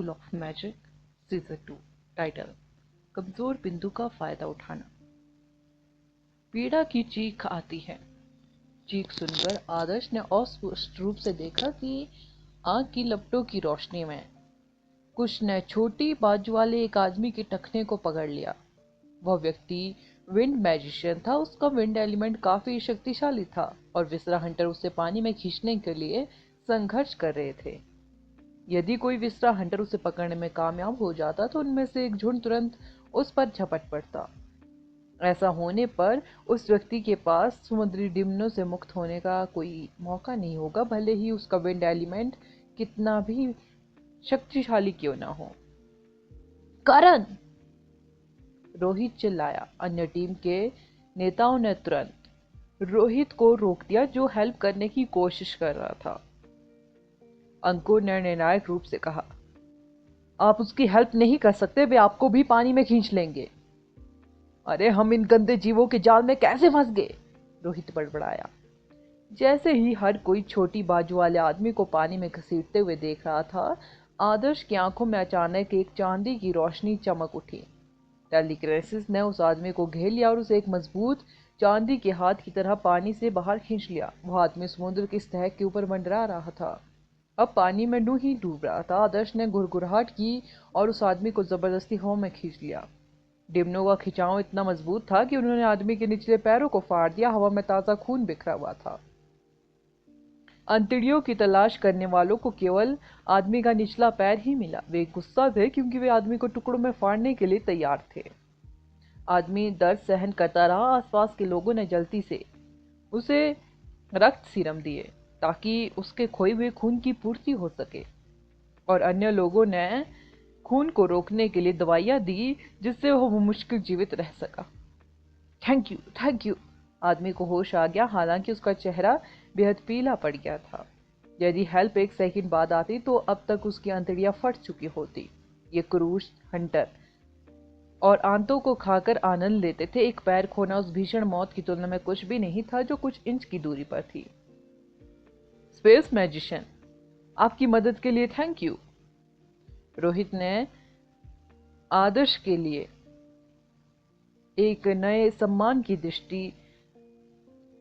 School of magic season 2। Title: कमजोर बिंदु का फायदा उठाना। पीड़ा की चीख आती है। चीख सुनकर आदर्श ने अस्पष्ट रूप से देखा कि आग की लपटों की रोशनी में कुछ ने छोटी बाजू वाले एक आदमी के टखने को पकड़ लिया। वह व्यक्ति विंड मैजिशियन था। उसका विंड एलिमेंट काफी शक्तिशाली था और विसरा हंटर उसे पानी में खींचने के लिए संघर्ष कर रहे थे। यदि कोई विसरा हंटर उसे पकड़ने में कामयाब हो जाता तो उनमें से एक झुंड तुरंत उस पर झपट पड़ता। ऐसा होने पर उस व्यक्ति के पास समुद्री डिमनों से मुक्त होने का कोई मौका नहीं होगा, भले ही उसका विंड एलिमेंट कितना भी शक्तिशाली क्यों ना हो। करण! रोहित चिल्लाया। अन्य टीम के नेताओं ने तुरंत रोहित को रोक दिया, जो हेल्प करने की कोशिश कर रहा था। अंकुर ने निर्णायक रूप से कहा, आप उसकी हेल्प नहीं कर सकते, वे आपको भी पानी में खींच लेंगे। अरे हम इन गंदे जीवों के जाल में कैसे फंस गए? रोहित बड़बड़ाया। जैसे ही हर कोई छोटी बाजू वाले आदमी को पानी में घसीटते हुए देख रहा था, आदर्श की आंखों में अचानक एक चांदी की रोशनी चमक उठी। टेलीकिनेसिस ने उस आदमी को घेर लिया और उसे एक मजबूत चांदी के हाथ की तरह पानी से बाहर खींच लिया। वह आदमी समुद्र की सतह के ऊपर मंडरा रहा था, अब पानी में यूं ही डूब रहा था। आदर्श ने घुरघुराहट की और उस आदमी को जबरदस्ती हवा में खींच लिया। डिमनों का खिंचाव इतना मजबूत था कि उन्होंने आदमी के निचले पैरों को फाड़ दिया। हवा में ताजा खून बिखरा हुआ था। अंतड़ियों की तलाश करने वालों को केवल आदमी का निचला पैर ही मिला। वे गुस्सा थे क्योंकि वे आदमी को टुकड़ों में फाड़ने के लिए तैयार थे। आदमी दर्द सहन करता रहा। आसपास के लोगों ने जल्दी से उसे रक्त सीरम दिए ताकि उसके खोए हुए खून की पूर्ति हो सके, और अन्य लोगों ने खून को रोकने के लिए दवाइयां दी जिससे वह मुश्किल जीवित रह सका। Thank you. आदमी को होश आ गया, हालांकि उसका चेहरा बेहद पीला पड़ गया था। यदि हेल्प एक सेकंड बाद आती तो अब तक उसकी अंतड़ियां फट चुकी होती। ये क्रूर हंटर और आंतों को खाकर आनंद लेते थे। एक पैर खोना उस भीषण मौत की तुलना में कुछ भी नहीं था जो कुछ इंच की दूरी पर थी। स्पेस मैजिशियन, आपकी मदद के लिए थैंक यू। रोहित ने आदर्श के लिए एक नए सम्मान की दृष्टि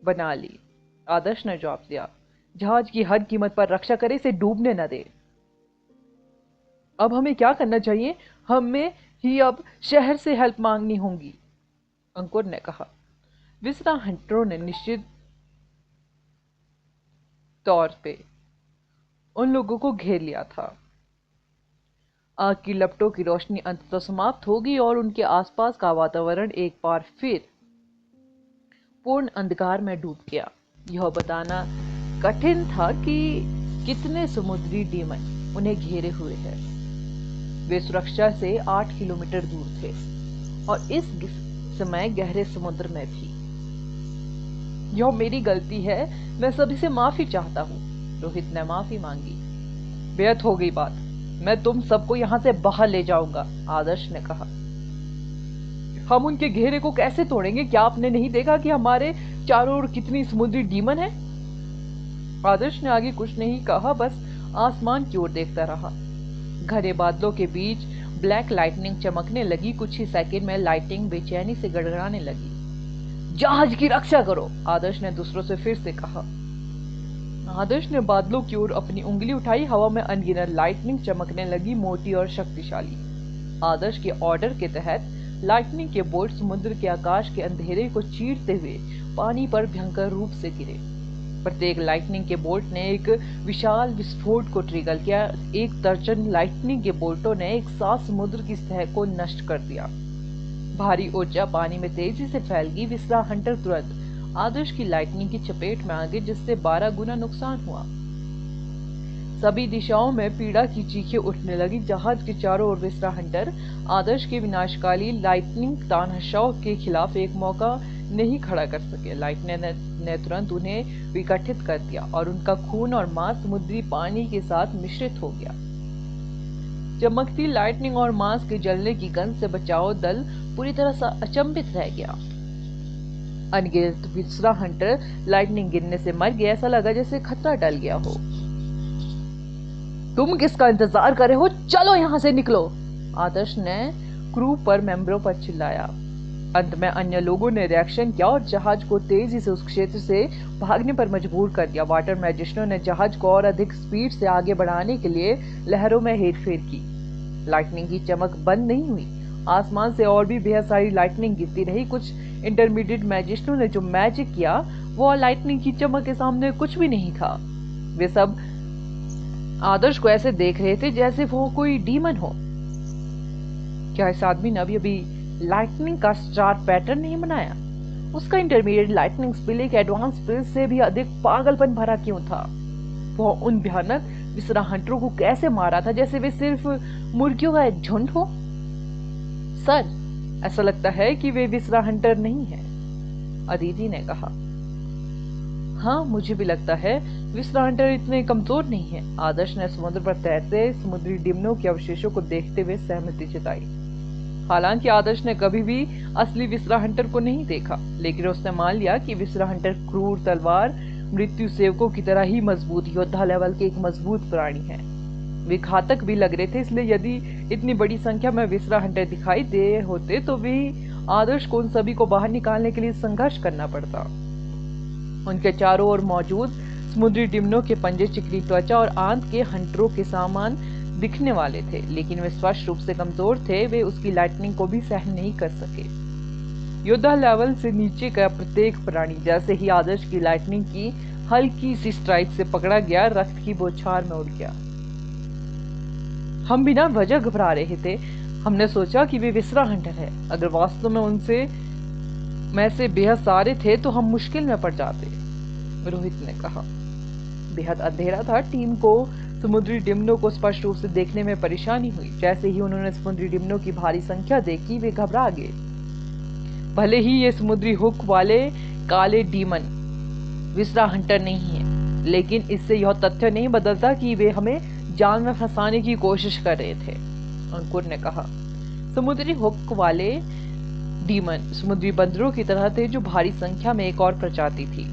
बना ली। आदर्श ने जवाब दिया, जहाज की हर कीमत पर रक्षा करे, इसे डूबने न दे। अब हमें क्या करना चाहिए? हमें ही अब शहर से हेल्प मांगनी होगी, अंकुर ने कहा। विसरा हंटरों ने निश्चित तौर पे उन लोगों को घेर लिया था। आग की लपटों की रोशनी अंततः समाप्त हो गई और उनके आसपास का वातावरण एक बार फिर पूर्ण अंधकार में डूब गया। यह बताना कठिन था कि कितने समुद्री डीमन उन्हें घेरे हुए हैं। वे सुरक्षा से 8 किलोमीटर दूर थे और इस समय गहरे समुद्र में भी। यह मेरी गलती है, मैं सभी से माफी चाहता हूँ। रोहित ने माफी मांगी। बेहद हो गई बात, मैं तुम सबको यहाँ से बाहर ले जाऊंगा, आदर्श ने कहा। हम उनके घेरे को कैसे तोड़ेंगे? क्या आपने नहीं देखा कि हमारे चारों ओर कितनी समुद्री डीमन है? आदर्श ने आगे कुछ नहीं कहा, बस आसमान की ओर देखता रहा। घने बादलों के बीच ब्लैक लाइटनिंग चमकने लगी। कुछ ही सेकंड में लाइटिंग बेचैनी से गड़गड़ाने लगी। जहाज की रक्षा करो, आदर्श ने दूसरों से फिर से कहा। आदर्श ने बादलों की ओर अपनी उंगली उठाई। हवा में अनगिनत लाइटनिंग चमकने लगी, मोटी और शक्तिशाली। आदर्श के ऑर्डर के तहत लाइटनिंग के बोल्ट समुद्र के आकाश के अंधेरे को चीरते हुए पानी पर भयंकर रूप से गिरे। प्रत्येक लाइटनिंग के बोल्ट ने एक विशाल विस्फोट को ट्रिगर किया। एक दर्जन लाइटनिंग के बोल्टों ने एक साथ समुद्र की सतह को नष्ट कर दिया। भारी ऊर्जा पानी में तेजी से फैल गई। विसरा हंटर तुरंत आदर्श की लाइटनिंग की चपेट में आ गए, जिससे 12 गुना नुकसान हुआ। सभी दिशाओं में पीड़ा की चीखें उठने लगी। जहाज के चारों ओर विसरा हंटर आदर्श के विनाशकाली लाइटनिंग तानाशाह के खिलाफ एक मौका नहीं खड़ा कर सके। लाइटनिंग ने तुरंत उन्हें विघटित कर दिया और उनका खून और मांस समुद्री पानी के साथ मिश्रित हो गया। चमकती लाइटनिंग और मांस के जलने की गंध से बचाव दल पूरी तरह से अचंभित रह गया। अनगिनत विसरा हंटर लाइटनिंग गिरने से मर गया। ऐसा लगा जैसे खतरा टल गया हो। तुम किसका इंतजार कर रहे हो, चलो यहां से निकलो, आदर्श ने क्रू पर मेंबरों पर चिल्लाया। अंत में अन्य लोगों ने रिएक्शन किया और जहाज को तेजी से उस क्षेत्र से भागने पर मजबूर कर दिया। वाटर मैजिशियनों ने जहाज को और अधिक स्पीड से आगे बढ़ाने के लिए लहरों में हेरफेर की। लाइटनिंग की चमक बंद नहीं हुई, आसमान से और भी बेहद सारी लाइटनिंग गिरती रही। कुछ इंटरमीडिएट मैजिशियनों ने जो मैजिक किया वो लाइटनिंग की चमक के सामने कुछ भी नहीं था। वे सब आदर्श को ऐसे देख रहे थे जैसे वो कोई डीमन हो। क्या इस आदमी ने अभी अभी लाइटनिंग का स्टार पैटर्न नहीं बनाया? उसका इंटरमीडिएट लाइटनिंग स्पिल एक एडवांस स्पिल से भी अधिक पागलपन भरा क्यों था? वो उन भयानक विसरा हंटरों को कैसे मारा था जैसे वे सिर्फ मुर्गियों का एक झुंड हो? सर, ऐसा लगता है कि वे विसरा हंटर नहीं है, अदिति ने कहा। हाँ, मुझे भी लगता है विसरा हंटर इतने कमजोर नहीं है, आदर्श ने समुद्र पर तैरते समुद्री डिमनों के अवशेषों को देखते हुए सहमति जताई। हालांकि आदर्श ने कभी भी असली विसरा हंटर को नहीं देखा, लेकिन उसने मान लिया कि विसरा हंटर क्रूर तलवार मृत्यु सेवकों की तरह ही मजबूत योद्धा लेवल के एक मजबूत प्राणी है। वे घातक भी लग रहे थे, इसलिए यदि इतनी बड़ी संख्या में विसरा हंटर दिखाई दे होते तो भी आदर्श को उन सभी को बाहर निकालने के लिए संघर्ष करना पड़ता। उनके चारों ओर मौजूद समुद्री डिमनों के पंजे चिकनी त्वचा और आंत के हंटरों के सामान दिखने वाले थे, लेकिन वे स्पष्ट रूप से कमजोर थे। वे उसकी लाइटनिंग को भी सहन नहीं कर सके। योद्धा लेवल से नीचे का प्रत्येक प्राणी जैसे ही आदर्श की लाइटनिंग की हल्की सी स्ट्राइक से पकड़ा गया, रक्त की बौछार में उड़ गया। हम बिना वजह घबरा रहे थे। हमने सोचा कि वे विसरा हंटर है। अगर वास्तव में उनसे में से बेहद सारे थे तो हम मुश्किल में पड़ जाते, रोहित ने कहा। बेहद अंधेरा था। टीम को समुद्री डिमनों को स्पष्ट रूप से देखने में परेशानी हुई। जैसे ही उन्होंने समुद्री डिमनों की भारी संख्या देखी, वे घबरा गए। भले ही ये समुद्री हुक वाले काले डीमन विसरा हंटर नहीं है, लेकिन इससे यह तथ्य नहीं बदलता कि वे हमें जाल में फंसाने की कोशिश कर रहे थे, अंकुर ने कहा। समुद्री हुक वाले डीमन समुद्री बंदरों की तरह थे, जो भारी संख्या में एक और प्रजाति थी।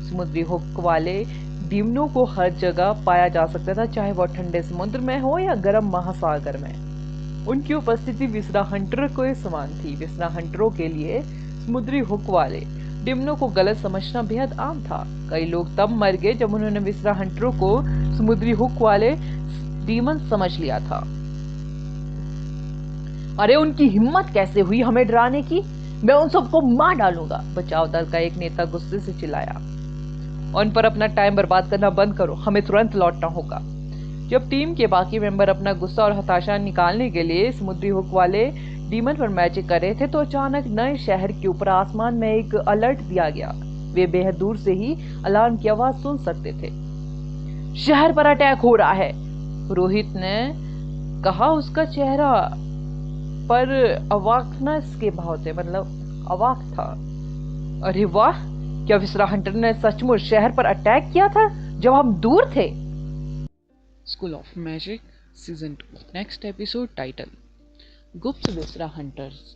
समुद्री हुक वाले डीमनों को हर जगह पाया जा सकता था, चाहे वह ठंडे समुद्र में हो या गर्म महासागर में। उनकी उपस्थिति विसरा हंटर के समान थी। विसरा हंटरों के लिए समुद्री हुक वाले डीमनों को गलत समझना बेहद आम था। कई लोग तब मर गए जब उन्होंने विसरा हंटरों को समुद्री हुक वाले डीमन समझ लिया था। अरे, उनकी हिम्मत कैसे हुई हमें डराने की? मैं उन सबको मार डालूंगा, बचाव दल का एक नेता गुस्से से चिल्लाया। उन पर अपना टाइम बर्बाद करना बंद करो, हमें तुरंत लौटना होगा। जब टीम के बाकी मेंबर अपना गुस्सा और हताशा निकालने के लिए समुद्री हुक वाले डीमन पर मैजिक कर रहे थे तो अचानक नए शहर के ऊपर आसमान में एक अलर्ट दिया गया। वे बेहद दूर से ही अलार्म की आवाज सुन सकते थे। शहर पर अटैक हो रहा है, रोहित ने कहा। उसका चेहरा पर अवाकनेस के भाव थे, मतलब अवाक था। अरे वाह, क्या विसरा हंटर ने सचमुच शहर पर अटैक किया था जब हम दूर थे? School of magic season 2 next episode title गुप्त विसरा हंटर्स।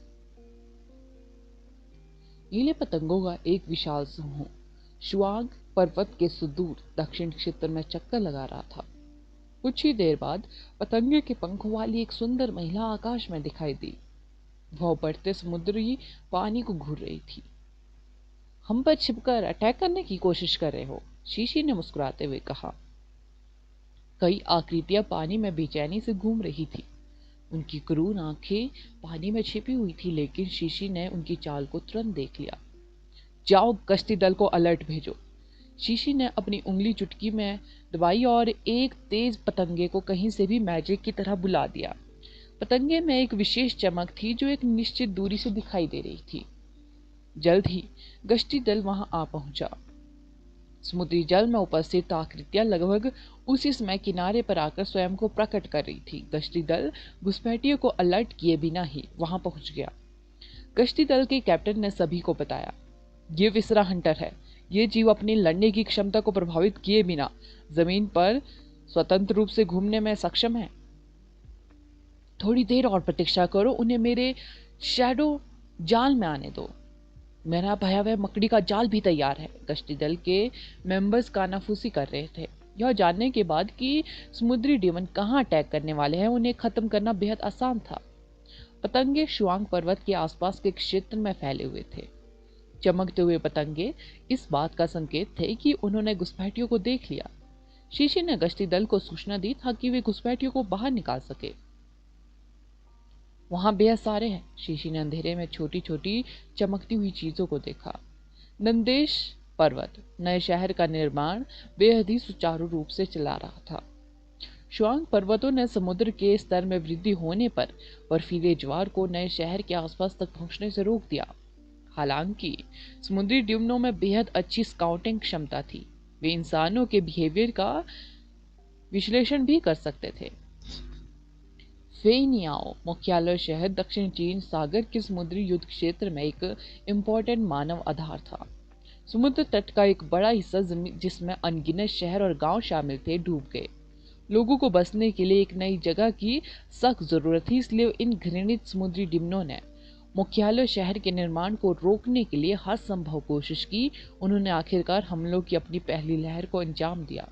नीले पतंगों का एक विशाल समूह शुआग पर्वत के सुदूर दक्षिण क्षेत्र में चक्कर लगा रहा था। कुछ ही देर बाद पतंगे के पंखों वाली एक सुंदर महिला आकाश में दिखाई दी। वह बढ़ते समुद्री पानी को घूर रही थी। हम पर छिपकर अटैक करने की कोशिश कर रहे हो, शीशी ने मुस्कुराते हुए कहा। कई आकृतियां पानी में बेचैनी से घूम रही थी। उनकी क्रूर आंखें पानी में छिपी हुई थी, लेकिन शीशी ने उनकी चाल को तुरंत देख लिया। जाओ, गश्ती दल को अलर्ट भेजो। शीशी ने अपनी उंगली चुटकी में दबाई और एक तेज पतंगे को कहीं से भी मैजिक की तरह बुला दिया। पतंगे में एक विशेष चमक थी जो एक निश्चित दूरी से दिखाई दे रही थी। जल्द ही गश्ती दल वहां आ पहुंचा। समुद्री जल में उपस्थित आकृतियां लगभग उसी समय किनारे पर आकर स्वयं को प्रकट कर रही थी। गश्ती दल घुसपैठियों को अलर्ट किए बिना ही वहां पहुंच गया। गश्ती दल के कैप्टन ने सभी को बताया, ये विसरा हंटर है। ये जीव अपनी लड़ने की क्षमता को प्रभावित किए बिना जमीन पर स्वतंत्र रूप से घूमने में सक्षम है। थोड़ी देर और प्रतीक्षा करो, उन्हें मेरे शैडो जाल में आने दो। मेरा भयावह मकड़ी का जाल भी तैयार है। गश्ती दल के मेंबर्स कानाफूसी कर रहे थे। यह जानने के बाद कि समुद्री डेमन कहाँ अटैक करने वाले हैं, उन्हें खत्म करना बेहद आसान था। पतंगे शुआंग पर्वत के आसपास के क्षेत्र में फैले हुए थे। चमकते हुए पतंगे इस बात का संकेत थे कि उन्होंने घुसपैठियों को देख लिया। शीशी ने गश्ती दल को सूचना दी ताकि वे घुसपैठियों को बाहर निकाल सके। वहां बेहद सारे हैं। शीशी ने अंधेरे में छोटी छोटी चमकती हुई चीजों को देखा। नंदेश पर्वत नए शहर का निर्माण बेहद ही सुचारू रूप से चला रहा था। शुआंग पर्वतों ने समुद्र के स्तर में वृद्धि होने पर बर्फीले ज्वार को नए शहर के आसपास तक पहुंचने से रोक दिया। हालांकि समुद्री ड्यूमनों में बेहद अच्छी स्काउटिंग क्षमता थी। वे इंसानों के बिहेवियर का विश्लेषण भी कर सकते थे। फेनियाओ मुख्यालय शहर दक्षिण चीन सागर के समुद्री युद्ध क्षेत्र में एक इम्पोर्टेंट मानव आधार था। समुद्र तट का एक बड़ा हिस्सा जिसमें अनगिनत शहर और गांव शामिल थे, डूब गए। लोगों को बसने के लिए एक नई जगह की सख्त जरूरत थी, इसलिए इन घृणित समुद्री डिमनों ने मुख्यालय शहर के निर्माण को रोकने के लिए हर संभव कोशिश की। उन्होंने आखिरकार हमलों की अपनी पहली लहर को अंजाम दिया।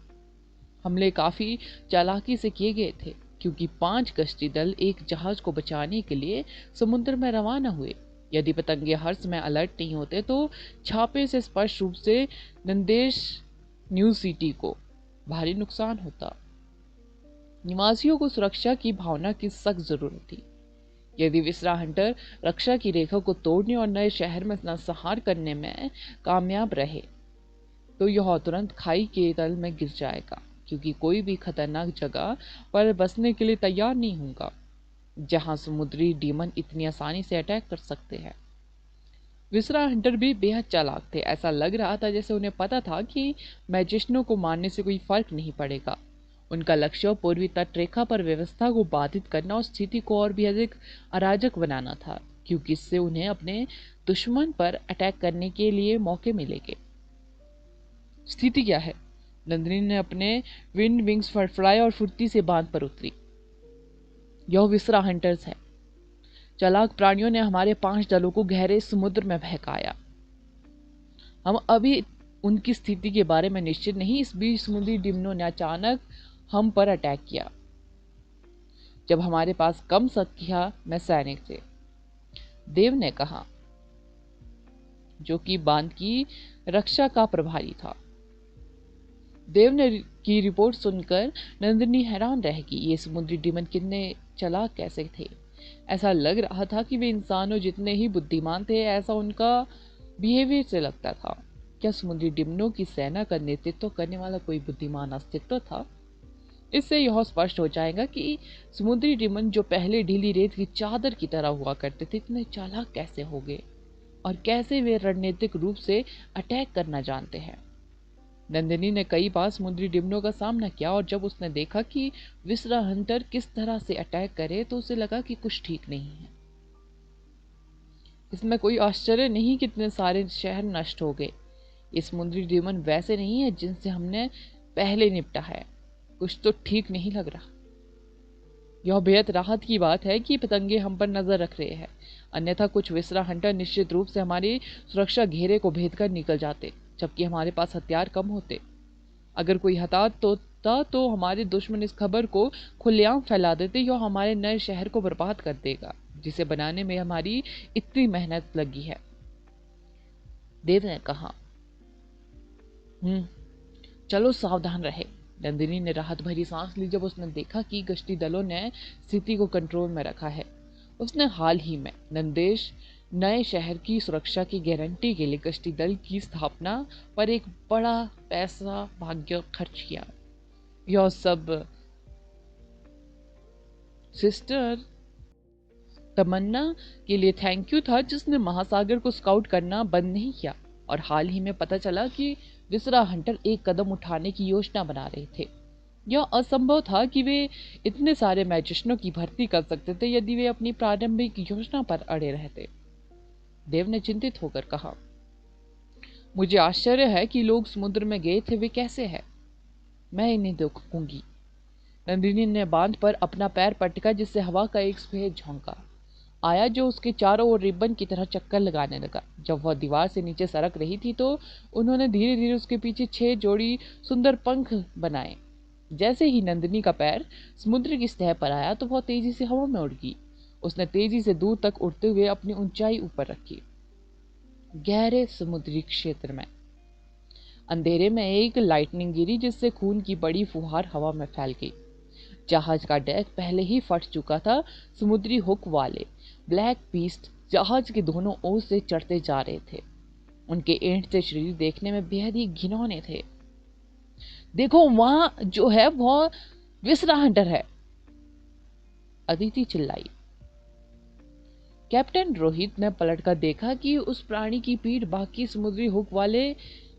हमले काफी चालाकी से किए गए थे, क्योंकि 5 गश्ती दल एक जहाज को बचाने के लिए समुद्र में रवाना हुए। यदि पतंगे हर समय अलर्ट नहीं होते तो छापे से स्पष्ट रूप से नंदेश न्यू सिटी को भारी नुकसान होता। निवासियों को सुरक्षा की भावना की सख्त जरूरत थी। यदि विसरा हंटर रक्षा की रेखा को तोड़ने और नए शहर में नरसंहार करने में कामयाब रहे तो यह तुरंत खाई के तल में गिर जाएगा, क्योंकि कोई भी खतरनाक जगह पर बसने के लिए तैयार नहीं होगा जहां समुद्री डीमन इतनी आसानी से अटैक कर सकते हैं। विसरा हंटर भी बेहद चालाक थे। ऐसा लग रहा था जैसे उन्हें पता था कि मैजिशियनों को मारने से कोई फर्क नहीं पड़ेगा। उनका लक्ष्य पूर्वी तट रेखा पर व्यवस्था को बाधित करना और स्थिति को और भी अधिक अराजक बनाना था, क्योंकि इससे उन्हें अपने दुश्मन पर अटैक करने के लिए मौके मिलेंगे। स्थिति क्या है? नंदिनी ने अपने विंड विंग्स फड़फड़ाए और फुर्ती से बांध पर उतरी। यह विसरा हंटर्स है। चालाक प्राणियों ने हमारे 5 दलों को गहरे समुद्र में बहकाया। हम अभी उनकी स्थिति के बारे में निश्चित नहीं। इस बीच समुद्री डिमनों ने अचानक हम पर अटैक किया जब हमारे पास कम संख्या में सैनिक थे, देव ने कहा, जो कि बांध की रक्षा का प्रभारी था। देव ने की रिपोर्ट सुनकर नंदिनी हैरान रह गई। ये समुद्री डिमन कितने चालाक कैसे थे? ऐसा लग रहा था कि वे इंसानों जितने ही बुद्धिमान थे, ऐसा उनका बिहेवियर से लगता था। क्या समुद्री डिमनों की सेना का नेतृत्व करने वाला कोई बुद्धिमान अस्तित्व था? इससे यह स्पष्ट हो जाएगा कि समुद्री डिमन जो पहले ढीली रेत की चादर की तरह हुआ करते थे, इतने चालाक कैसे हो गए और कैसे वे रणनीतिक रूप से अटैक करना जानते हैं। नंदिनी ने कई बार समुद्री डिमनों का सामना किया और जब उसने देखा कि विसरा हंटर किस तरह से अटैक करे तो उसे लगा कि कुछ ठीक नहीं है। इसमें कोई आश्चर्य नहीं कि इतने सारे शहर नष्ट हो गए। ये समुद्री डिमन वैसे नहीं है जिनसे हमने पहले निपटा है। कुछ तो ठीक नहीं लग रहा। यह बेहद राहत की बात है कि पतंगे हम पर नजर रख रहे हैं, अन्यथा कुछ विसरा हंटर निश्चित रूप से हमारी सुरक्षा घेरे को भेद कर निकल जाते, जबकि हमारे पास हथियार कम होते। अगर कोई हताहत होता तो हमारे दुश्मन इस खबर को खुलेआम फैला देते। यह हमारे नए शहर को बर्बाद कर देगा, जिसे बनाने में हमारी इतनी मेहनत लगी है। देव ने कहा, चलो सावधान रहे। नंदिनी ने राहत भरी सांस ली जब उसने देखा कि गश्ती दलों ने स्थिति को कंट्रोल में रखा है। उसने हाल ही में नंदेश नए शहर की सुरक्षा की गारंटी के लिए गश्ती दल की स्थापना पर एक बड़ा पैसा भाग्य खर्च किया। यह सब सिस्टर तमन्ना के लिए थैंक यू था, जिसने महासागर को स्काउट करना बंद नहीं किया। और हाल ही में पता चला कि विसरा हंटर एक कदम उठाने की योजना बना रहे थे। यह असंभव था कि वे इतने सारे मैजिशियनों की भर्ती कर सकते थे यदि वे अपनी प्रारंभिक योजना पर अड़े रहते। देव ने चिंतित होकर कहा, मुझे आश्चर्य है कि लोग समुद्र में गए थे। वे कैसे हैं? मैं इन्हें देखूंगी। नंदिनी ने बांध पर अपना पैर पटका, जिससे हवा का एक सफेद झोंका आया जो उसके चारों ओर रिबन की तरह चक्कर लगाने लगा। जब वह दीवार से नीचे सरक रही थी तो उन्होंने धीरे धीरे उसके पीछे 6 जोड़ी सुंदर पंख बनाए। जैसे ही नंदिनी का पैर समुद्र की सतह पर आया तो वह तेजी से हवा में उड़ गई। उसने तेजी से दूर तक उड़ते हुए अपनी ऊंचाई ऊपर रखी। गहरे समुद्री क्षेत्र में अंधेरे में एक लाइटनिंग गिरी जिससे खून की बड़ी फुहार हवा में फैल गई। जहाज का डेक पहले ही फट चुका था। समुद्री हुक वाले ब्लैक बीस्ट जहाज के दोनों ओर से चढ़ते जा रहे थे। उनके एंट से शरीर देखने में बेहद ही घिनौने थे। देखो वहां जो है वह विसरा हंटर है, अदिति चिल्लाई। कैप्टन रोहित ने पलटकर देखा कि उस प्राणी की पीठ बाकी समुद्री हुक वाले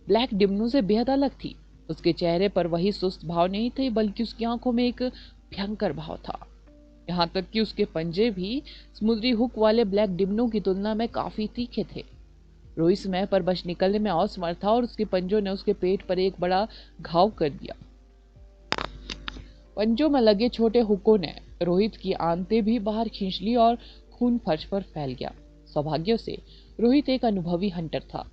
ब्लैक डिमनों से बेहद अलग थी। उसके चेहरे पर वही सुस्त भाव नहीं थे, बल्कि उसकी आंखों में एक भयंकर भाव था। यहाँ तक कि उसके पंजे भी समुद्री हुक वाले ब्लैक डिमनों की तुलना में काफी तीखे थे। रोहित समय पर बच निकलने में असमर्थ था और उसके पंजों ने उसके पेट पर एक बड़ा घाव कर दिया। पंजों में लगे छोटे हुकों ने रोहित की आंतें भी बाहर खींच ली और खून फर्श पर फैल गया। सौभाग्य से रोहित एक अनुभवी हंटर था।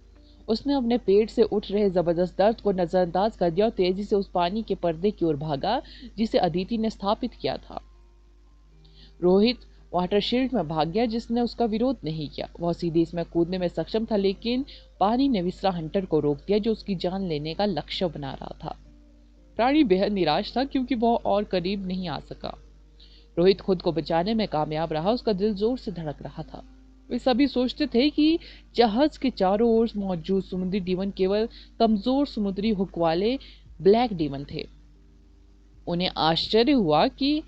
उसने अपने पेट से उठ रहे जबरदस्त दर्द को नजरअंदाज कर दिया और तेजी से उस पानी के पर्दे की ओर भागा जिसे अदिति ने स्थापित किया था। रोहित वाटर शील्ड में भाग गया जिसने उसका विरोध नहीं किया। वह सीधे इसमें कूदने में सक्षम था, लेकिन पानी ने विसरा हंटर को रोक दिया जो उसकी जान लेने का लक्ष्य बना रहा था। प्राणी बेहद निराश था क्योंकि वह और करीब नहीं आ सका। रोहित खुद को बचाने में कामयाब रहा। उसका दिल जोर से धड़क रहा था। वे सभी सोचते थे कि जहाज के चारों ओर मौजूद समुद्री डीमन केवल कमजोर समुद्री हुक वाले ब्लैक डीमन थे। उन्हें आश्चर्य हुआ कि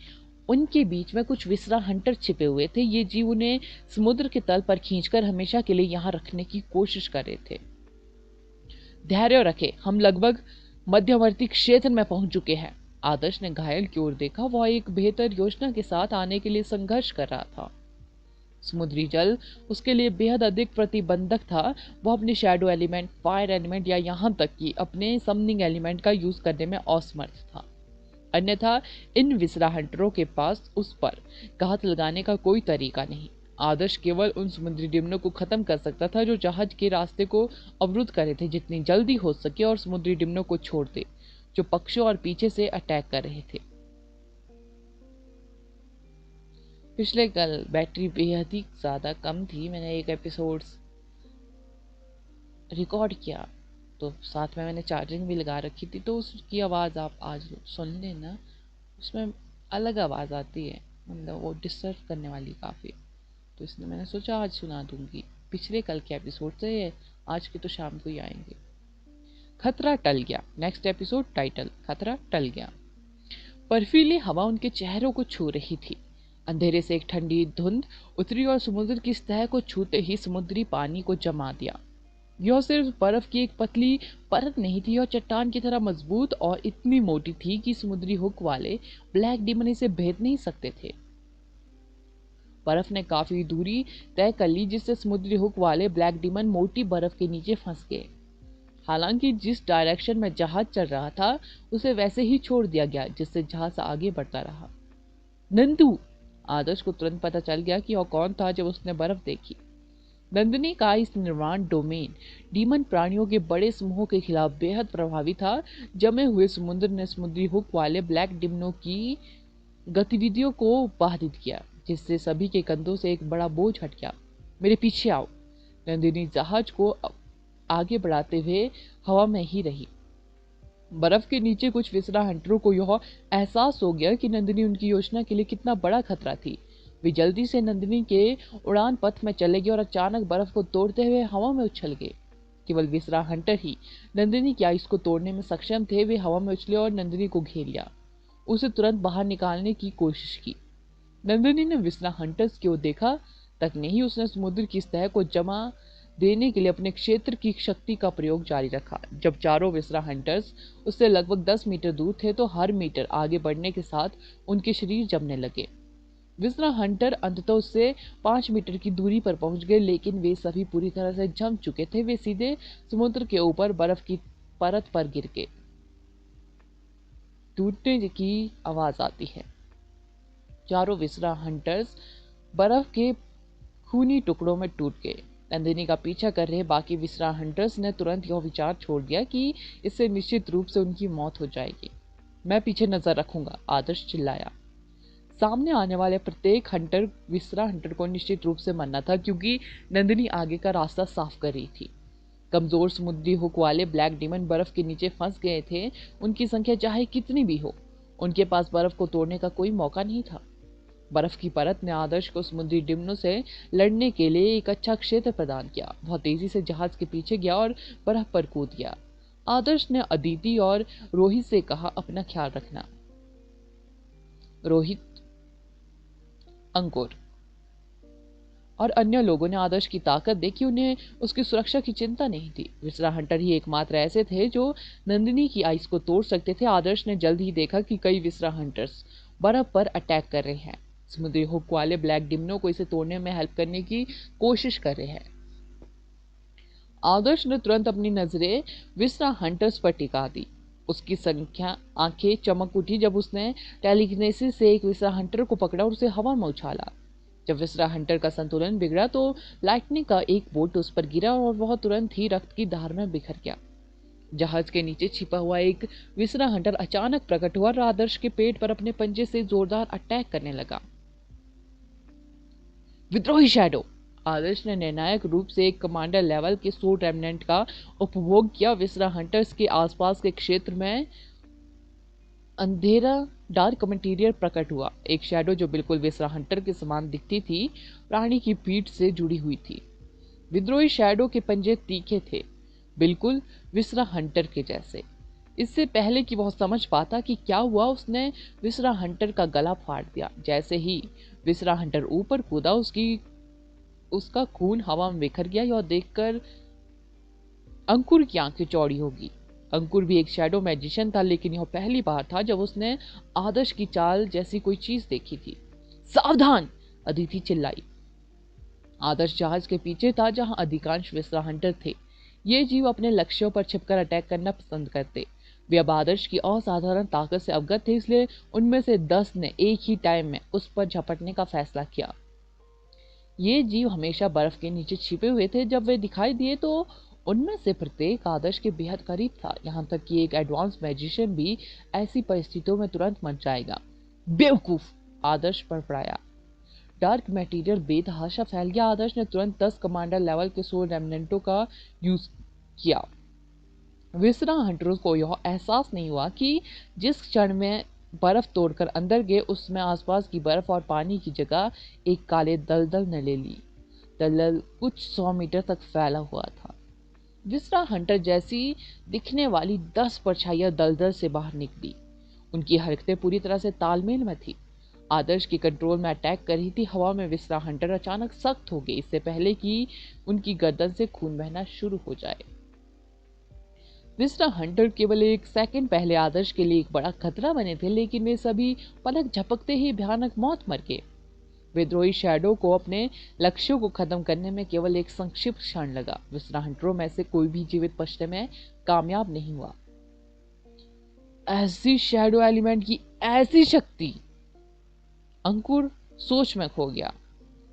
उनके बीच में कुछ विसरा हंटर छिपे हुए थे। ये जीव उन्हें समुद्र के तल पर खींचकर हमेशा के लिए यहाँ रखने की कोशिश कर रहे थे। धैर्य रखें, हम लगभग मध्यवर्ती क्षेत्र में पहुंच चुके हैं। आदर्श ने घायल की ओर देखा। वह एक बेहतर योजना के साथ आने के लिए संघर्ष कर रहा था। समुद्री जल उसके लिए बेहद अधिक प्रतिबंधक था। वह अपने शैडो एलिमेंट, फायर एलिमेंट या यहाँ तक कि अपने समनिंग एलिमेंट का यूज करने में असमर्थ था। अन्यथा इन विसरा हंटरों के पास उस पर घात लगाने का कोई तरीका नहीं। आदर्श केवल उन समुद्री डिमनों को खत्म कर सकता था जो जहाज के रास्ते को अवरुद्ध कर रहे थे जितनी जल्दी हो सके, और समुद्री डिमनों को छोड़ दे जो पक्षों और पीछे से अटैक कर रहे थे। पिछले कल बैटरी बेहद ही ज़्यादा कम थी। मैंने एक एपिसोड रिकॉर्ड किया तो साथ में मैंने चार्जिंग भी लगा रखी थी, तो उसकी आवाज़ आप आज सुन लेना। उसमें अलग आवाज़ आती है, मतलब वो डिस्टर्ब करने वाली काफ़ी। तो इसलिए मैंने सोचा आज सुना दूंगी। पिछले कल के एपिसोड से आज के तो शाम को ही आएंगे। खतरा टल गया। नेक्स्ट एपिसोड टाइटल खतरा टल गया। बर्फीली हवा उनके चेहरों को छू रही थी। अंधेरे से एक ठंडी धुंध उतरी और समुद्र की सतह को छूते ही समुद्री पानी को जमा दिया। यह सिर्फ बर्फ की एक पतली परत नहीं थी, यह चट्टान की तरह मजबूत और इतनी मोटी थी कि समुद्री हुक वाले ब्लैक डीमन इसे भेद नहीं सकते थे। बर्फ ने काफी दूरी तय कर ली जिससे समुद्री हुक वाले ब्लैक डीमन मोटी बर्फ के नीचे फंस गए। हालांकि जिस डायरेक्शन में जहाज चल रहा था उसे वैसे ही छोड़ दिया गया जिससे जहाज आगे बढ़ता रहा। नंदू! आदर्श को तुरंत पता चल गया कि वह कौन था जब उसने बर्फ देखी। नंदिनी का इस निर्वाण डोमेन डीमन प्राणियों के बड़े समूहों के खिलाफ बेहद प्रभावी था। जमे हुए समुद्र ने समुद्री हुक वाले ब्लैक डिमनों की गतिविधियों को बाधित किया जिससे सभी के कंधों से एक बड़ा बोझ हट गया। मेरे पीछे आओ। नंदिनी जहाज को आगे बढ़ाते हुए हवा में ही रही। बर्फ के नीचे कुछ विसरा हंटरों को यह एहसास हो गया कि नंदिनी उनकी योजना के लिए कितना बड़ा खतरा थी। वे जल्दी से नंदिनी के उड़ान पथ में चले गए और अचानक बर्फ को तोड़ते हुए हवा में उछल गए। केवल विसरा हंटर ही नंदिनी की आइस को तोड़ने में सक्षम थे। वे हवा में उछले और नंदिनी को घेर लिया, उसे तुरंत बाहर निकालने की कोशिश की। नंदिनी ने विसरा हंटर्स की ओर देखा तक नहीं, उसने समुद्र की सतह को जमा देने के लिए अपने क्षेत्र की शक्ति का प्रयोग जारी रखा। जब चारों विसरा हंटर्स उससे लगभग 10 मीटर दूर थे तो हर मीटर आगे बढ़ने के साथ उनके शरीर जमने लगे। विसरा हंटर अंततः उससे 5 मीटर की दूरी पर पहुंच गए, लेकिन वे सभी पूरी तरह से जम चुके थे। वे सीधे समुद्र के ऊपर बर्फ की परत पर गिर गए। टूटने की आवाज आती है। चारों विसरा हंटर्स बर्फ के खूनी टुकड़ों में टूट गए। नंदिनी का पीछा कर रहे बाकी विसरा हंटर्स ने तुरंत यह विचार छोड़ दिया कि इससे निश्चित रूप से उनकी मौत हो जाएगी। मैं पीछे नजर रखूंगा, आदर्श चिल्लाया। सामने आने वाले प्रत्येक विसरा हंटर को निश्चित रूप से मरना था, क्योंकि नंदिनी आगे का रास्ता साफ कर रही थी। कमजोर समुद्री हुक वाले ब्लैक डीमन बर्फ के नीचे फंस गए थे। उनकी संख्या चाहे कितनी भी हो, उनके पास बर्फ को तोड़ने का कोई मौका नहीं था। बर्फ की परत ने आदर्श को समुद्री डिमनों से लड़ने के लिए एक अच्छा क्षेत्र प्रदान किया। बहुत तेजी से जहाज के पीछे गया और बर्फ पर कूद गया। आदर्श ने अदिति और रोहित से कहा, अपना ख्याल रखना। रोहित, अंकुर और अन्य लोगों ने आदर्श की ताकत देखी। उन्हें उसकी सुरक्षा की चिंता नहीं थी। विसरा हंटर ही एकमात्र ऐसे थे जो नंदिनी की आइस को तोड़ सकते थे। आदर्श ने जल्द ही देखा कि कई विसरा हंटर्स बर्फ पर अटैक कर रहे हैं। समुद्री हुक वाले ब्लैक डिमनो को इसे तोड़ने में हेल्प करने की कोशिश कर रहे हैं। आदर्श ने तुरंत अपनी नजरें विसरा हंटर्स पर टिका दी। उसकी संख्या आंखें चमक उठी जब उसने टेलीकिनेसिस से एक विसरा हंटर को पकड़ा और उसे हवा में उछाला। जब विसरा हंटर का संतुलन बिगड़ा तो लाइटनिंग का एक बोल्ट उस पर गिरा और वह तुरंत ही रक्त की धार में बिखर गया। जहाज के नीचे छिपा हुआ एक विसरा हंटर अचानक प्रकट हुआ और आदर्श के पेट पर अपने पंजे से जोरदार अटैक करने लगा। विद्रोही शैडो। आदर्श ने निर्णायक रूप से एक कमांडर लेवल के सूट रेमनेंट का उपभोग किया। विसरा हंटर्स के आसपास के क्षेत्र में अंधेरा डार्क मटेरियल प्रकट हुआ। एक शैडो जो बिल्कुल विसरा हंटर के समान दिखती थी, प्राणी की पीठ से जुड़ी हुई थी। विद्रोही शैडो के पंजे तीखे थे, बिल्कुल विसरा हंटर के जैसे। इससे पहले कि वह समझ पाता कि क्या हुआ, उसने विसरा हंटर का गला फाड़ दिया। जैसे ही विसरा हंटर ऊपर कूदा, उसका खून हवा में बिखर गया। यह देखकर अंकुर की आंखें चौड़ी होगी। अंकुर भी एक शैडो मैजिशियन था, लेकिन यह पहली बार था जब उसने आदर्श की चाल जैसी कोई चीज देखी थी। सावधान! अदिति चिल्लाई। आदर्श जहाज के पीछे था, जहां अधिकांश विसरा हंटर थे। ये जीव अपने लक्ष्यों पर छिपकर अटैक करना पसंद करते। वे अब आदर्श की असाधारण ताकत से अवगत थे, इसलिए उनमें से 10 ने एक ही टाइम में उस पर झपटने का फैसला किया। ये जीव हमेशा बर्फ के नीचे छिपे हुए थे। जब वे दिखाई दिए तो उनमें से प्रत्येक आदर्श के बेहद करीब था। यहाँ तक कि एक एडवांस मैजिशियन भी ऐसी परिस्थितियों में तुरंत मर जाएगा। बेवकूफ! आदर्श बड़बड़ाया। डार्क मटेरियल बेतहाशा फैल गया। आदर्श ने तुरंत 10 कमांडर लेवल के सोल रेमनेंटों का यूज किया। विसरा हंटरों को यह एहसास नहीं हुआ कि जिस क्षण में बर्फ तोड़कर अंदर गए, उसमें आसपास की बर्फ और पानी की जगह एक काले दलदल ने ले ली। दलदल कुछ 100 मीटर तक फैला हुआ था। विसरा हंटर जैसी दिखने वाली 10 परछाइयां दलदल से बाहर निकली। उनकी हरकतें पूरी तरह से तालमेल में थी। आदर्श की कंट्रोल में अटैक कर रही थी। हवा में विसरा हंटर अचानक सख्त हो गए, इससे पहले कि उनकी गर्दन से खून बहना शुरू हो जाए। विसरा हंटर केवल एक सेकंड पहले आदर्श के लिए एक बड़ा खतरा बने थे, लेकिन वे सभी पलक झपकते ही भयानक मौत मर गए। विद्रोही शैडो को अपने लक्ष्यों को खत्म करने में केवल एक संक्षिप्त क्षण लगा। विसरा हंटरों में से कोई भी जीवित बचने में कामयाब नहीं हुआ। ऐसी शैडो एलिमेंट की ऐसी शक्ति! अंकुर सोच में खो गया।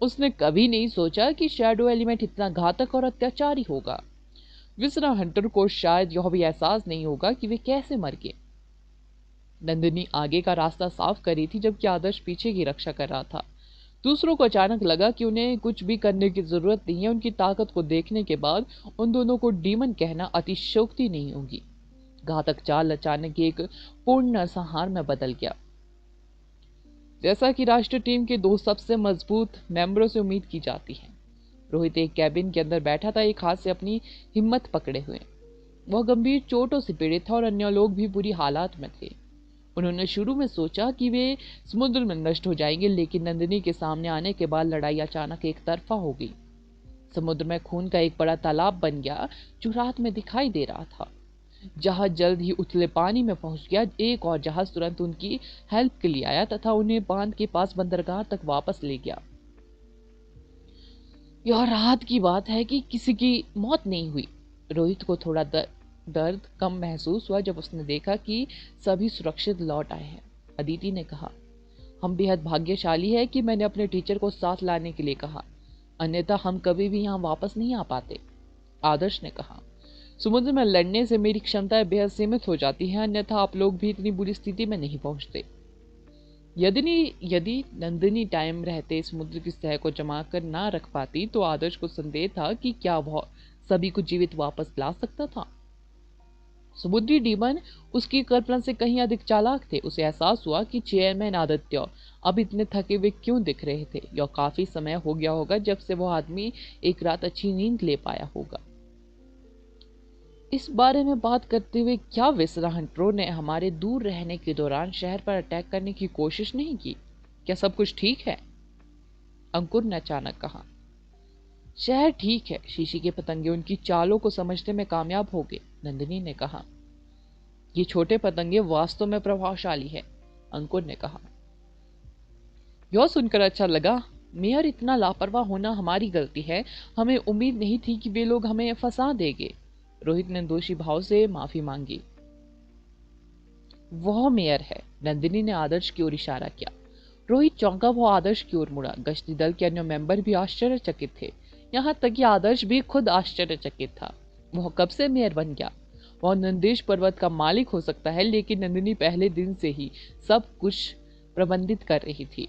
उसने कभी नहीं सोचा कि शैडो एलिमेंट इतना घातक और अत्याचारी होगा। विसरा हंटर को शायद यह भी एहसास नहीं होगा कि वे कैसे मर गए। नंदिनी आगे का रास्ता साफ कर रही थी, जबकि आदर्श पीछे की रक्षा कर रहा था। दूसरों को अचानक लगा कि उन्हें कुछ भी करने की जरूरत नहीं है। उनकी ताकत को देखने के बाद उन दोनों को डीमन कहना अतिशयोक्ति नहीं होगी। घातक चाल अचानक एक पूर्ण नरसंहार में बदल गया, जैसा कि राष्ट्रीय टीम के 2 सबसे मजबूत मेंबरों से उम्मीद की जाती है। रोहित एक कैबिन के अंदर बैठा था, एक हाथ से अपनी हिम्मत पकड़े हुए। वह गंभीर चोटों से पीड़ित था और अन्य लोग भी बुरी हालात में थे। उन्होंने शुरू में सोचा कि वे समुद्र में नष्ट हो जाएंगे, लेकिन नंदिनी के सामने आने के बाद लड़ाई अचानक एक तरफा हो गई। समुद्र में खून का एक बड़ा तालाब बन गया जो रात में दिखाई दे रहा था। जहाज जल्द ही उथले पानी में पहुंच गया। एक और जहाज तुरंत उनकी हेल्प के लिए आया तथा उन्हें बांध के पास बंदरगाह तक वापस ले गया। यह राहत की बात है कि किसी की मौत नहीं हुई। रोहित को थोड़ा दर्द कम महसूस हुआ जब उसने देखा कि सभी सुरक्षित लौट आए हैं। अदिति ने कहा, हम बेहद भाग्यशाली है कि मैंने अपने टीचर को साथ लाने के लिए कहा। अन्यथा हम कभी भी यहाँ वापस नहीं आ पाते। आदर्श ने कहा, समुद्र में लड़ने से मेरी क्षमताएं बेहद सीमित हो जाती हैं, अन्यथा आप लोग भी इतनी बुरी स्थिति में नहीं पहुंचते। यदि नंदिनी टाइम रहते समुद्र की सतह को जमा कर ना रख पाती तो आदर्श को संदेह था कि क्या वह सभी को जीवित वापस ला सकता था। समुद्री डीमन उसकी कल्पना से कहीं अधिक चालाक थे। उसे एहसास हुआ कि चेयरमैन आदित्य अब इतने थके हुए क्यों दिख रहे थे। यह काफी समय हो गया होगा जब से वह आदमी एक रात अच्छी नींद ले पाया होगा। इस बारे में बात करते हुए क्या विसरा हंटरों ने हमारे दूर रहने के दौरान शहर पर अटैक करने की कोशिश नहीं की? क्या सब कुछ ठीक है? अंकुर ने अचानक कहा। शहर ठीक है, शीशी के पतंगे उनकी चालों को समझने में कामयाब हो गए, नंदिनी ने कहा। ये छोटे पतंगे वास्तव में प्रभावशाली है, अंकुर ने कहा। यह सुनकर अच्छा लगा। मेयर इतना लापरवाह होना हमारी गलती है। हमें उम्मीद नहीं थी कि वे लोग हमें फंसा देंगे। रोहित ने दोषी भाव से माफी मांगी। वह मेयर है, नंदिनी ने आदर्श की ओर इशारा किया। रोहित चौंका। वो आदर्श की ओर मुड़ा। गश्ती दल के अन्य मेंबर भी आश्चर्यचकित थे, यहाँ तक कि आदर्श भी खुद आश्चर्यचकित था। वह कब से मेयर बन गया? वह नंदेश पर्वत का मालिक हो सकता है, लेकिन नंदिनी पहले दिन से ही सब कुछ प्रबंधित कर रही थी।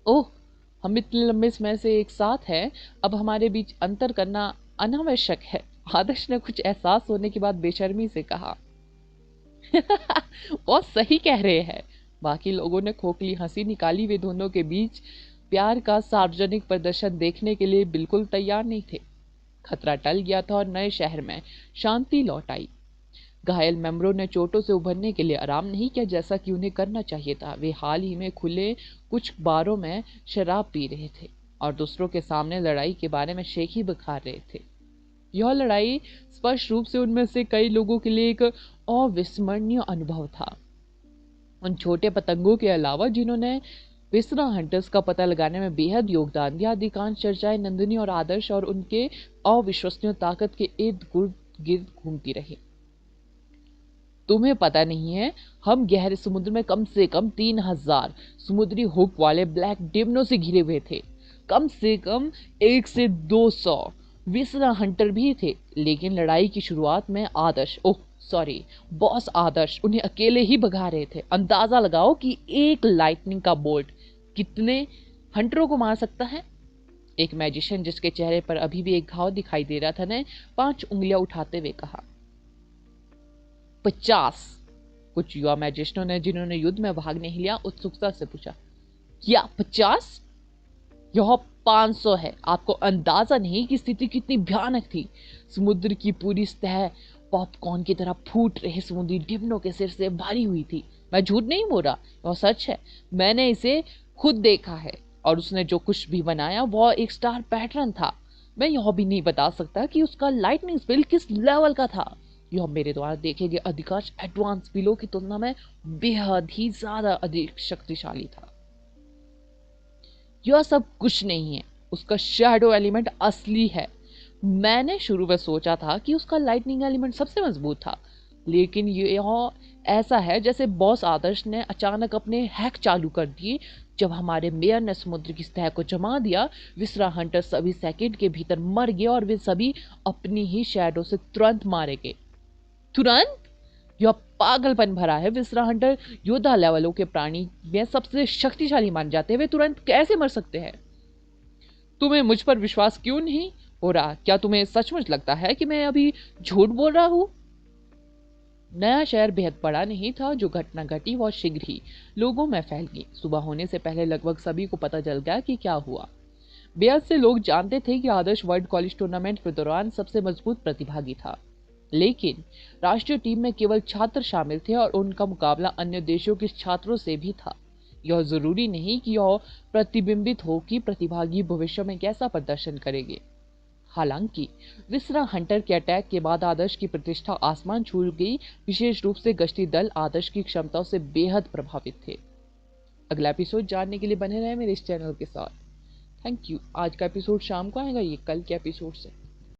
ओह, हम इतने लंबे समय से एक साथ हैं, अब हमारे बीच अंतर करना अनावश्यक है, आदर्श ने कुछ एहसास होने के बाद बेशर्मी से कहा। बहुत सही कह रहे हैं। बाकी लोगों ने खोखली हंसी निकाली। वे दोनों के बीच प्यार का सार्वजनिक प्रदर्शन देखने के लिए बिल्कुल तैयार नहीं थे। खतरा टल गया था और नए शहर में शांति लौट आई। घायल मेंबरों ने चोटों से उभरने के लिए आराम नहीं किया जैसा कि उन्हें करना चाहिए था। वे हाल ही में खुले कुछ बारों में शराब पी रहे थे और दूसरों के सामने लड़ाई के बारे में शेखी बखार रहे थे। यह लड़ाई स्पष्ट रूप से उनमें से कई लोगों के लिए एक अविस्मरणीय अनुभव था। उन छोटे पतंगों के अलावा जिन्होंने विसरा हंटर्स का पता लगाने में बेहद योगदान दिया, अधिकांश चर्चाएं नंदिनी और आदर्श और उनके अविश्वसनीय ताकत के इर्द गिर्द घूमती रही। तुम्हें पता नहीं है, हम गहरे समुद्र में कम से कम 3000 समुद्री हुक वाले ब्लैक डिमनों से घिरे हुए थे। कम से कम 1 से 200 विसरा हंटर भी थे। लेकिन लड़ाई की शुरुआत में बॉस आदर्श उन्हें अकेले ही भगा रहे थे। अंदाजा लगाओ कि एक लाइटनिंग का बोल्ट कितने हंटरों को मार सकता है। एक मैजिशियन जिसके चेहरे पर अभी भी एक घाव दिखाई दे रहा था ने 5 उंगलियां उठाते हुए कहा। 50। कुछ युवा मैजिशियनों ने जिन्होंने युद्ध में भाग नहीं लिया उत्सुकता से पूछा, क्या 50? यह 500 है। आपको अंदाजा नहीं कि स्थिति कितनी भयानक थी। समुद्र की पूरी सतह पॉपकॉर्न की तरह फूट रहे समुद्री डिमनों के सिर से भरी हुई थी। मैं झूठ नहीं बोल रहा, यह सच है। मैंने इसे खुद देखा है और उसने जो कुछ भी बनाया वह एक स्टार पैटर्न था। मैं यह भी नहीं बता सकता कि उसका लाइटनिंग स्पीड किस लेवल का था। यह मेरे द्वारा देखे गए अधिकांश एडवांस स्पीलों की तुलना में बेहद ही ज्यादा अधिक शक्तिशाली था। यह सब कुछ नहीं है, उसका शैडो एलिमेंट असली है। मैंने शुरू में सोचा था कि उसका लाइटनिंग एलिमेंट सबसे मजबूत था, लेकिन यह ऐसा है जैसे बॉस आदर्श ने अचानक अपने हैक चालू कर दिए। जब हमारे मेयर ने समुद्र की सतह को जमा दिया, विसरा हंटर सभी सेकंड के भीतर मर गए और वे सभी अपनी ही शैडो से तुरंत मारे गए। तुरंत? यह पागलपन भरा है। विसरा हंटर योद्धा लेवलों के प्राणी में सबसे शक्तिशाली मान जाते हैं, वे तुरंत कैसे मर सकते हैं? तुम्हें मुझ पर विश्वास क्यों नहीं हो रहा? क्या तुम्हें सचमुच लगता है कि मैं अभी झूठ बोल रहा हूं? नया शहर बेहद बड़ा नहीं था। जो घटना घटी वह शीघ्र ही लोगों में फैल गई। सुबह होने से पहले लगभग सभी को पता चल गया कि क्या हुआ। बेहद से लोग जानते थे कि आदर्श वर्ल्ड कॉलेज टूर्नामेंट के दौरान सबसे मजबूत प्रतिभागी था, लेकिन राष्ट्रीय टीम में केवल छात्र शामिल थे और उनका मुकाबला अन्य देशों के छात्रों से भी था। यह जरूरी नहीं कि यह प्रतिबिंबित हो कि प्रतिभागी भविष्य में कैसा प्रदर्शन करेंगे। हालांकि विसरा हंटर के अटैक के बाद आदर्श की प्रतिष्ठा आसमान छू गई। विशेष रूप से गश्ती दल आदर्श की क्षमताओं से बेहद प्रभावित थे। अगला एपिसोड जानने के लिए बने रहे मेरे इस चैनल के साथ। Thank you. आज का एपिसोड शाम को आएगा, ये कल के एपिसोड से।